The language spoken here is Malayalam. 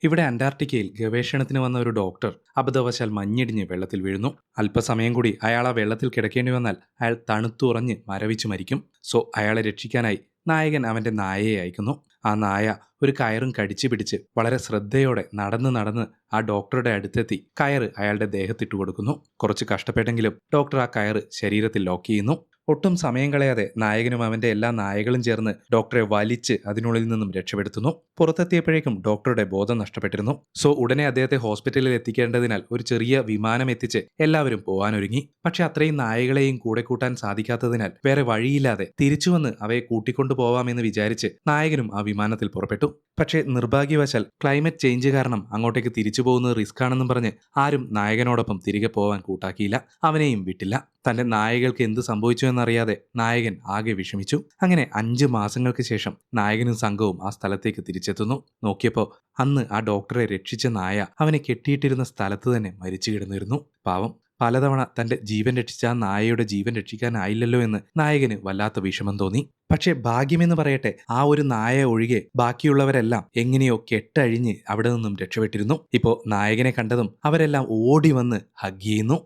ഇവിടെ അന്റാർട്ടിക്കയിൽ ഗവേഷണത്തിന് വന്ന ഒരു ഡോക്ടർ അബദ്ധവശാൽ മഞ്ഞിടിഞ്ഞ് വെള്ളത്തിൽ വീഴുന്നു. അല്പസമയം കൂടി അയാൾ ആ വെള്ളത്തിൽ കിടക്കേണ്ടി വന്നാൽ അയാൾ തണുത്തുറഞ്ഞ് മരവിച്ചു മരിക്കും. സോ അയാളെ രക്ഷിക്കാനായി നായകൻ അവന്റെ നായയെ അയക്കുന്നു. ആ നായ ഒരു കയറും കടിച്ചു പിടിച്ച് വളരെ ശ്രദ്ധയോടെ നടന്ന് നടന്ന് ആ ഡോക്ടറുടെ അടുത്തെത്തി കയറ് അയാളുടെ ദേഹത്തിട്ട് കൊടുക്കുന്നു. കുറച്ച് കഷ്ടപ്പെട്ടെങ്കിലും ഡോക്ടർ ആ കയറ് ശരീരത്തിൽ ലോക്ക് ചെയ്യുന്നു. ഒട്ടും സമയം കളയാതെ നായകനും അവന്റെ എല്ലാ നായകളും ചേർന്ന് ഡോക്ടറെ വലിച്ച് അതിനുള്ളിൽ നിന്നും രക്ഷപ്പെടുത്തുന്നു. പുറത്തെത്തിയപ്പോഴേക്കും ഡോക്ടറുടെ ബോധം നഷ്ടപ്പെട്ടിരുന്നു. സോ ഉടനെ അദ്ദേഹത്തെ ഹോസ്പിറ്റലിൽ എത്തിക്കേണ്ടതിനാൽ ഒരു ചെറിയ വിമാനം എത്തിച്ച് എല്ലാവരും പോവാനൊരുങ്ങി. പക്ഷെ അത്രയും നായകളെയും കൂടെ കൂട്ടാൻ സാധിക്കാത്തതിനാൽ വേറെ വഴിയില്ലാതെ തിരിച്ചു വന്ന് അവയെ കൂട്ടിക്കൊണ്ടു പോവാമെന്ന് വിചാരിച്ച് നായകനും ആ വിമാനത്തിൽ പുറപ്പെട്ടു. പക്ഷേ നിർഭാഗ്യവശാൽ ക്ലൈമറ്റ് ചേഞ്ച് കാരണം അങ്ങോട്ടേക്ക് തിരിച്ചു പോകുന്നത് റിസ്ക് ആണെന്നും പറഞ്ഞ് ആരും നായകനോടൊപ്പം തിരികെ പോവാൻ കൂട്ടാക്കിയില്ല. അവനെയും വിട്ടില്ല. തന്റെ നായകൾക്ക് എന്ത് സംഭവിച്ചു എന്നറിയാതെ നായകൻ ആകെ വിഷമിച്ചു. അങ്ങനെ 5 മാസങ്ങൾക്ക് ശേഷം നായകനും സംഘവും ആ സ്ഥലത്തേക്ക് തിരിച്ചെത്തുന്നു. നോക്കിയപ്പോൾ അന്ന് ആ ഡോക്ടറെ രക്ഷിച്ച നായ അവനെ കെട്ടിയിട്ടിരുന്ന സ്ഥലത്ത് തന്നെ മരിച്ചു കിടന്നിരുന്നു. പാവം, പലതവണ തന്റെ ജീവൻ രക്ഷിച്ച ആ നായയുടെ ജീവൻ രക്ഷിക്കാനായില്ലല്ലോ എന്ന് നായകന് വല്ലാത്ത വിഷമം തോന്നി. പക്ഷെ ഭാഗ്യമെന്ന് പറയട്ടെ, ആ ഒരു നായ ഒഴികെ ബാക്കിയുള്ളവരെല്ലാം എങ്ങനെയോ കെട്ടഴിഞ്ഞ് അവിടെ നിന്നും രക്ഷപ്പെട്ടിരുന്നു. ഇപ്പോ നായകനെ കണ്ടതും അവരെല്ലാം ഓടി വന്ന് ഹഗ് ചെയ്യുന്നു.